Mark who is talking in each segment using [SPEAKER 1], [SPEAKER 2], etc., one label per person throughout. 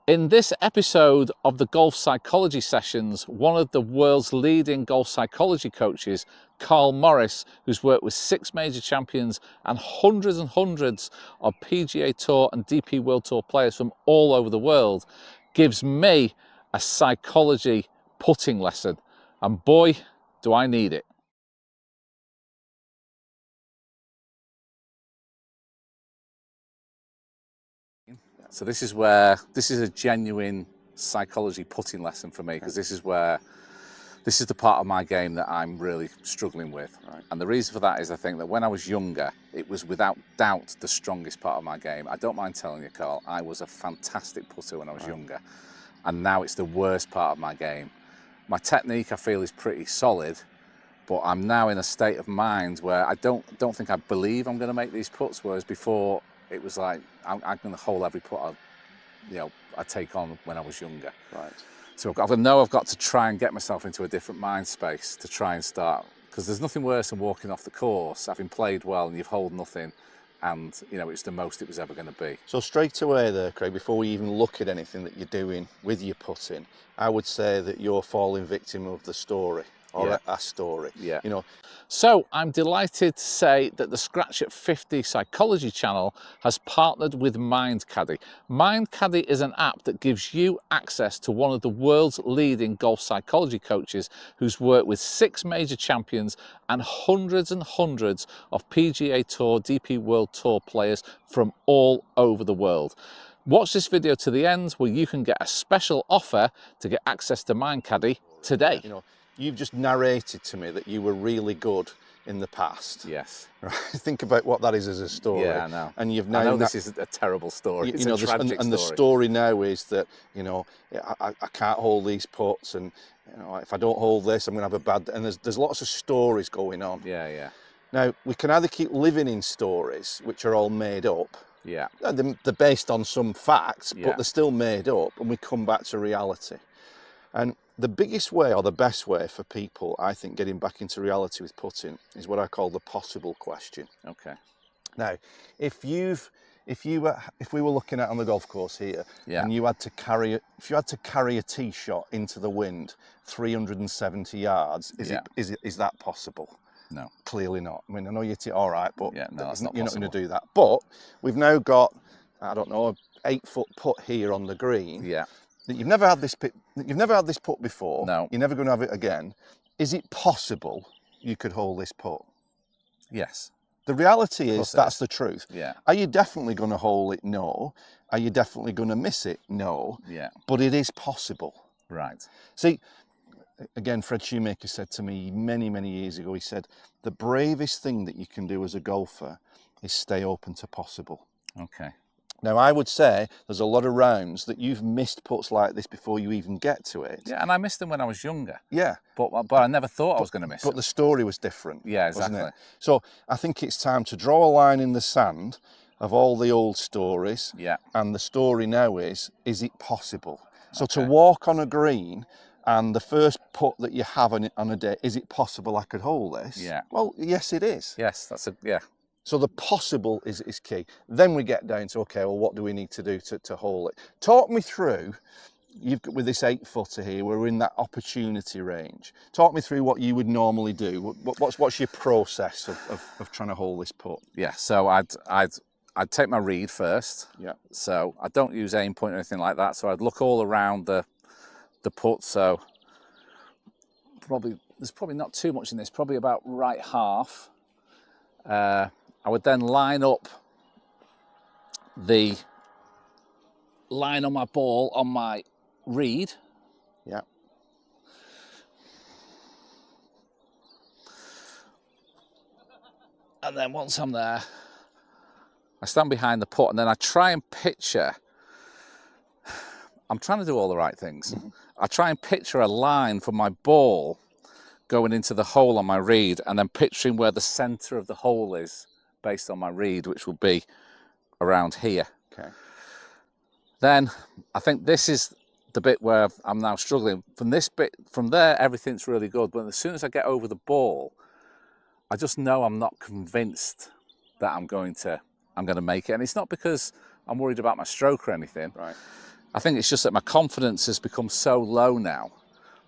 [SPEAKER 1] In this episode of the Golf Psychology Sessions, one of the world's leading golf psychology coaches, Carl Morris, who's worked with 6 major champions and hundreds of PGA Tour and DP World Tour players from all over the world, gives me a psychology putting lesson. And boy, do I need it. So this is a genuine psychology putting lesson for me, because this is the part of my game that I'm really struggling with. Right. And the reason for that is I think that when I was younger, it was without doubt the strongest part of my game. I don't mind telling you, Carl, I was a fantastic putter when I was younger, and now it's the worst part of my game. My technique, I feel, is pretty solid, but I'm now in a state of mind where I don't think I believe I'm going to make these putts, whereas before it was like I'm going to hole every putt I take on when I was younger. Right. So I know I've got to try and get myself into a different mind space to try and start, because there's nothing worse than walking off the course, having played well and you've holed nothing, and it's the most it was ever going to be. So straight away there, Craig, before we even look at anything that you're doing with your putting, I would say that you're falling victim of the story. Or a story. Yeah. So I'm delighted to say that the Scratch at 50 Psychology channel has partnered with Caddie. Caddie is an app that gives you access to one of the world's leading golf psychology coaches, who's worked with 6 major champions and hundreds of PGA Tour, DP World Tour players from all over the world. Watch this video to the end, where you can get a special offer to get access to Caddie today. You've just narrated to me that you were really good in the past. Yes. Right. Think about what that is as a story. Yeah, I know. And you've now. I know this is a terrible story. It's a tragic story. And the story now is that I can't hold these putts, and if I don't hold this, I'm going to have a bad. And there's lots of stories going on. Yeah, yeah. Now we can either keep living in stories which are all made up. Yeah. They're based on some facts, but they're still made up, and we come back to reality. And the biggest way, or the best way for people, I think, getting back into reality with putting is what I call the possible question. Okay. Now, if we were looking at on the golf course here, and you had to carry a tee shot into the wind 370 yards, is that possible? No. Clearly not. I mean, I know you all right, but no, that's not you're possible. Not going to do that. But we've now got, I don't know, an 8-foot putt here on the green. Yeah. You've never had this putt before. No. You're never going to have it again. Is it possible you could hold this putt? Yes. The reality is that's the truth. Yeah. Are you definitely going to hold it? No. Are you definitely going to miss it? No. Yeah. But it is possible. Right. See, again, Fred Shoemaker said to me many years ago, he said, the bravest thing that you can do as a golfer is stay open to possible. Okay. Now, I would say there's a lot of rounds that you've missed putts like this before you even get to it. Yeah, and I missed them when I was younger. Yeah. But I never thought I was going to miss them. But the story was different. Yeah, exactly. Wasn't it? So I think it's time to draw a line in the sand of all the old stories. Yeah. And the story now is it possible? So to walk on a green and the first putt that you have on a day, is it possible I could hold this? Yeah. Well, yes, it is. Yes, yeah. So the possible is key. Then we get down to, okay, well, what do we need to do to hold it? Talk me through, with this 8-footer here, we're in that opportunity range. Talk me through what you would normally do. What's your process of trying to hold this putt? Yeah, so I'd take my read first. Yeah. So I don't use aim point or anything like that. So I'd look all around the putt. So there's probably not too much in this, probably about right half. I would then line up the line on my ball on my reed. Yeah. And then once I'm there, I stand behind the putt, and then I try and picture, I'm trying to do all the right things. Mm-hmm. I try and picture a line from my ball going into the hole on my reed, and then picturing where the center of the hole is based on my reed, which will be around here. Okay. Then I think this is the bit where I'm now struggling. From there, everything's really good. But as soon as I get over the ball, I just know I'm not convinced that I'm going to make it. And it's not because I'm worried about my stroke or anything. Right. I think it's just that my confidence has become so low now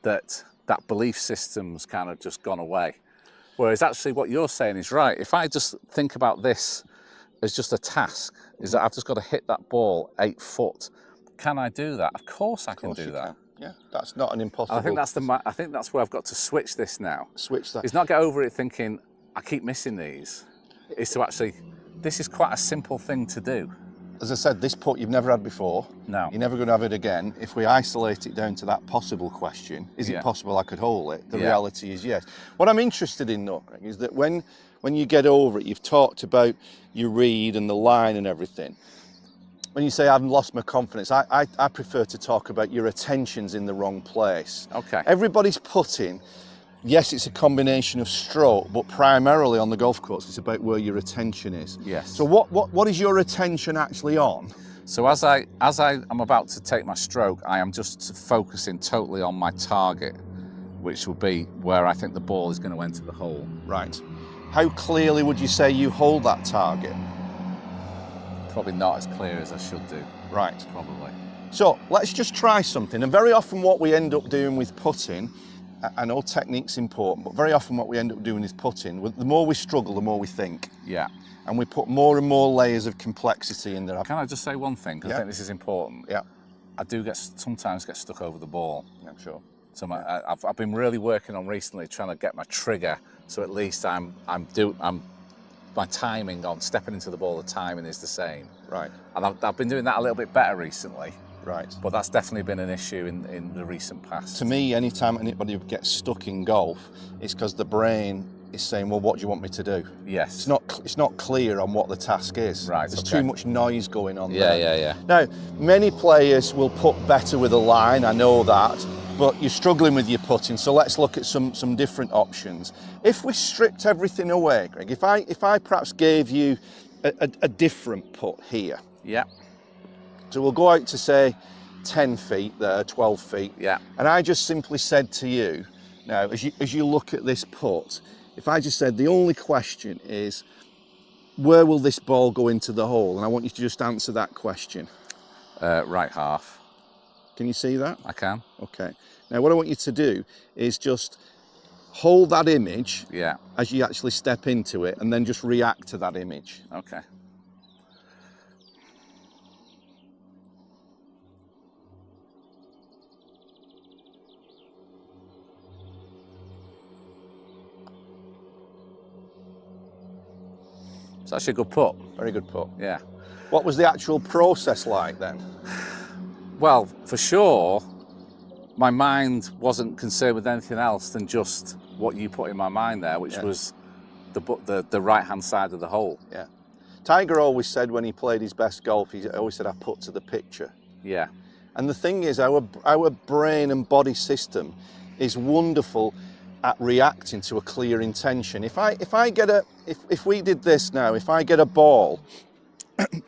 [SPEAKER 1] that that belief system's kind of just gone away. Whereas actually what you're saying is right. If I just think about this as just a task, is that I've just got to hit that ball 8 foot. Can I do that? Of course I can do that.
[SPEAKER 2] Yeah, that's not an impossible.
[SPEAKER 1] I think that's where I've got to switch this now.
[SPEAKER 2] Switch that.
[SPEAKER 1] It's not get over it thinking I keep missing these. It's to actually, this is quite a simple thing to do.
[SPEAKER 2] As I said, this putt you've never had before.
[SPEAKER 1] No.
[SPEAKER 2] You're never going to have it again. If we isolate it down to that possible question, is it possible I could hold it? The reality is yes. What I'm interested in though, Greg, is that when you get over it, you've talked about your read and the line and everything. When you say I've lost my confidence, I prefer to talk about your attention's in the wrong place.
[SPEAKER 1] Okay.
[SPEAKER 2] Everybody's putting, yes, it's a combination of stroke, but primarily on the golf course, it's about where your attention is.
[SPEAKER 1] Yes.
[SPEAKER 2] So what is your attention actually on?
[SPEAKER 1] So as I am about to take my stroke, I am just focusing totally on my target, which will be where I think the ball is going to enter the hole.
[SPEAKER 2] Right. How clearly would you say you hold that target?
[SPEAKER 1] Probably not as clear as I should do.
[SPEAKER 2] Right.
[SPEAKER 1] Probably.
[SPEAKER 2] So let's just try something. And very often what we end up doing with putting, I know technique's important, but very often what we end up doing is putting. The more we struggle, the more we think.
[SPEAKER 1] Yeah.
[SPEAKER 2] And we put more and more layers of complexity in there.
[SPEAKER 1] Can I just say one thing? Because I think this is important.
[SPEAKER 2] Yeah.
[SPEAKER 1] I do sometimes get stuck over the ball.
[SPEAKER 2] Yeah, I'm sure.
[SPEAKER 1] So I've been really working on recently trying to get my trigger, so at least my timing on stepping into the ball, the timing is the same.
[SPEAKER 2] Right.
[SPEAKER 1] And I've been doing that a little bit better recently.
[SPEAKER 2] Right.
[SPEAKER 1] But that's definitely been an issue in the recent past.
[SPEAKER 2] To me, anytime anybody gets stuck in golf, it's because the brain is saying, well, what do you want me to do?
[SPEAKER 1] Yes.
[SPEAKER 2] It's not clear on what the task is.
[SPEAKER 1] Right.
[SPEAKER 2] There's too much noise going on
[SPEAKER 1] there.
[SPEAKER 2] Yeah. Now, many players will putt better with a line, I know that, but you're struggling with your putting, so let's look at some different options. If we stripped everything away, Greg, if I perhaps gave you a different putt here.
[SPEAKER 1] Yeah.
[SPEAKER 2] So we'll go out to say 10 feet there, 12 feet.
[SPEAKER 1] Yeah.
[SPEAKER 2] And I just simply said to you, now, as you look at this putt, if I just said the only question is, where will this ball go into the hole? And I want you to just answer that question.
[SPEAKER 1] Right half.
[SPEAKER 2] Can you see that?
[SPEAKER 1] I can.
[SPEAKER 2] Okay. Now what I want you to do is just hold that image as you actually step into it and then just react to that image.
[SPEAKER 1] Okay. It's actually a good putt.
[SPEAKER 2] Very good putt.
[SPEAKER 1] Yeah.
[SPEAKER 2] What was the actual process like then?
[SPEAKER 1] Well, for sure, my mind wasn't concerned with anything else than just what you put in my mind there, which was the right-hand side of the hole.
[SPEAKER 2] Yeah. Tiger always said when he played his best golf, he always said, I put to the picture.
[SPEAKER 1] Yeah.
[SPEAKER 2] And the thing is, our brain and body system is wonderful at reacting to a clear intention. If we did this now, if I get a ball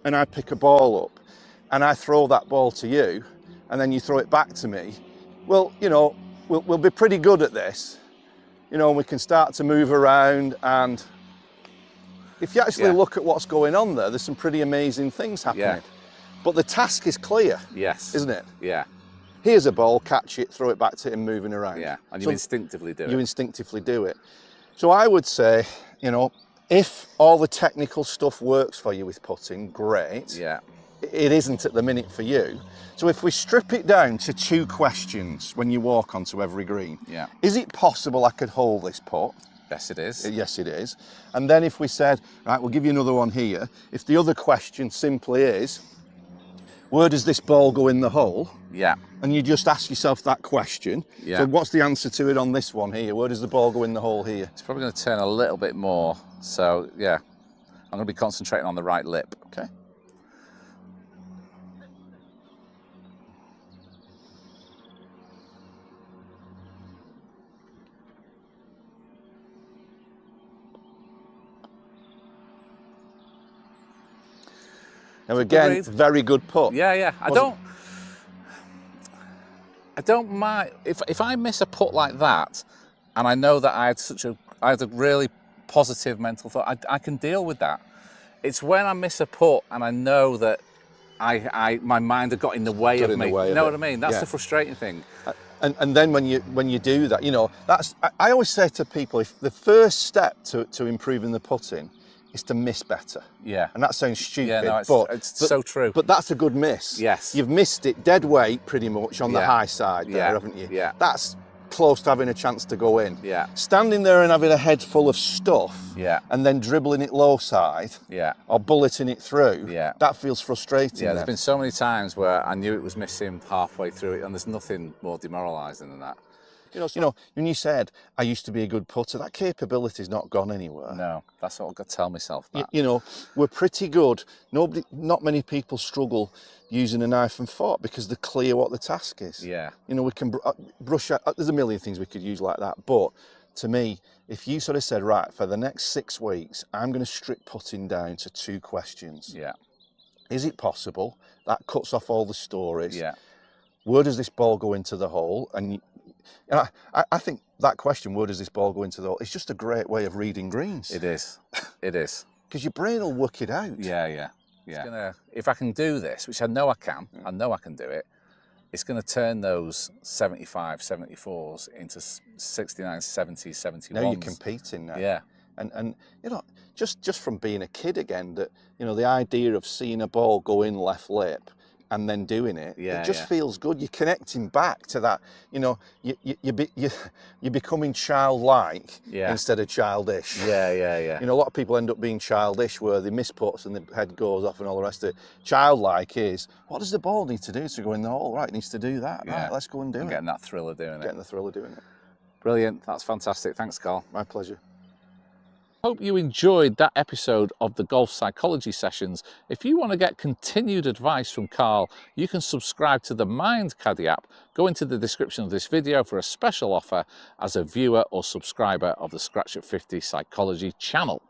[SPEAKER 2] and I pick a ball up and I throw that ball to you and then you throw it back to me, well, you know, we'll be pretty good at this. You know, we can start to move around, and if you actually look at what's going on there's some pretty amazing things happening. Yeah. But the task is clear.
[SPEAKER 1] Yes.
[SPEAKER 2] Isn't it?
[SPEAKER 1] Yeah.
[SPEAKER 2] Here's a ball, catch it, throw it back to him, moving around.
[SPEAKER 1] Yeah, and you instinctively do it.
[SPEAKER 2] You instinctively do it. So I would say, you know, if all the technical stuff works for you with putting, great.
[SPEAKER 1] Yeah.
[SPEAKER 2] It isn't at the minute for you. So if we strip it down to 2 questions when you walk onto every green.
[SPEAKER 1] Yeah.
[SPEAKER 2] Is it possible I could hold this putt?
[SPEAKER 1] Yes, it is.
[SPEAKER 2] Yes, it is. And then if we said, right, we'll give you another one here. If the other question simply is, where does this ball go in the hole?
[SPEAKER 1] Yeah.
[SPEAKER 2] And you just ask yourself that question.
[SPEAKER 1] Yeah.
[SPEAKER 2] So what's the answer to it on this one here? Where does the ball go in the hole here?
[SPEAKER 1] It's probably going to turn a little bit more. So, yeah, I'm going to be concentrating on the right lip.
[SPEAKER 2] Okay. Now again,
[SPEAKER 1] Agreed.
[SPEAKER 2] very good putt.
[SPEAKER 1] Yeah, yeah. I don't mind if I miss a putt like that, and I know that I had a really positive mental thought. I can deal with that. It's when I miss a putt and I know that my mind had got in the way of me. You know what I mean? That's the frustrating thing.
[SPEAKER 2] And then when you do that, you know, I always say to people, if the first step to improving the putting is to miss better.
[SPEAKER 1] Yeah.
[SPEAKER 2] And that sounds stupid,
[SPEAKER 1] yeah, no,
[SPEAKER 2] but
[SPEAKER 1] it's so true.
[SPEAKER 2] But that's a good miss.
[SPEAKER 1] Yes.
[SPEAKER 2] You've missed it dead weight pretty much on the high side there, haven't you?
[SPEAKER 1] Yeah.
[SPEAKER 2] That's close to having a chance to go in.
[SPEAKER 1] Yeah.
[SPEAKER 2] Standing there and having a head full of stuff, and then dribbling it low side, or bulleting it through, that feels frustrating.
[SPEAKER 1] Yeah, there's been so many times where I knew it was missing halfway through it, and there's nothing more demoralising than that.
[SPEAKER 2] You know, when you said I used to be a good putter, that capability's not gone anywhere.
[SPEAKER 1] No, that's what I've got to tell myself. That.
[SPEAKER 2] You know, we're pretty good. Not many people struggle using a knife and fork because they're clear what the task is.
[SPEAKER 1] Yeah.
[SPEAKER 2] You know, we can brush out. There's a million things we could use like that, but to me, if you sort of said, right, for the next 6 weeks, I'm going to strip putting down to 2 questions.
[SPEAKER 1] Yeah.
[SPEAKER 2] Is it possible? That cuts off all the stories.
[SPEAKER 1] Yeah.
[SPEAKER 2] Where does this ball go into the hole? And I think that question, where does this ball go into the hole, is just a great way of reading greens.
[SPEAKER 1] It is. It is.
[SPEAKER 2] Because your brain will work it out.
[SPEAKER 1] Yeah. If I can do this, which I know I can do it, it's going to turn those 75, 74s into 69, 70, 71s.
[SPEAKER 2] Now you're competing now.
[SPEAKER 1] Yeah.
[SPEAKER 2] And you know, just from being a kid again, that, you know, the idea of seeing a ball go in left lip and then doing it, it just feels good. You're connecting back to that, you know, you're becoming childlike instead of childish.
[SPEAKER 1] Yeah.
[SPEAKER 2] You know, a lot of people end up being childish where they miss putts and the head goes off and all the rest of it. Childlike is, what does the ball need to do to go in the hole? Right, it needs to do that.
[SPEAKER 1] Yeah.
[SPEAKER 2] Right, let's go and do it.
[SPEAKER 1] Getting that thrill of doing it.
[SPEAKER 2] Getting the thrill of doing it.
[SPEAKER 1] Brilliant. That's fantastic. Thanks, Carl.
[SPEAKER 2] My pleasure.
[SPEAKER 1] Hope you enjoyed that episode of the Golf Psychology Sessions. If you want to get continued advice from Carl, you can subscribe to the Mind Caddie app. Go into the description of this video for a special offer as a viewer or subscriber of the Scratch at 50 Psychology channel.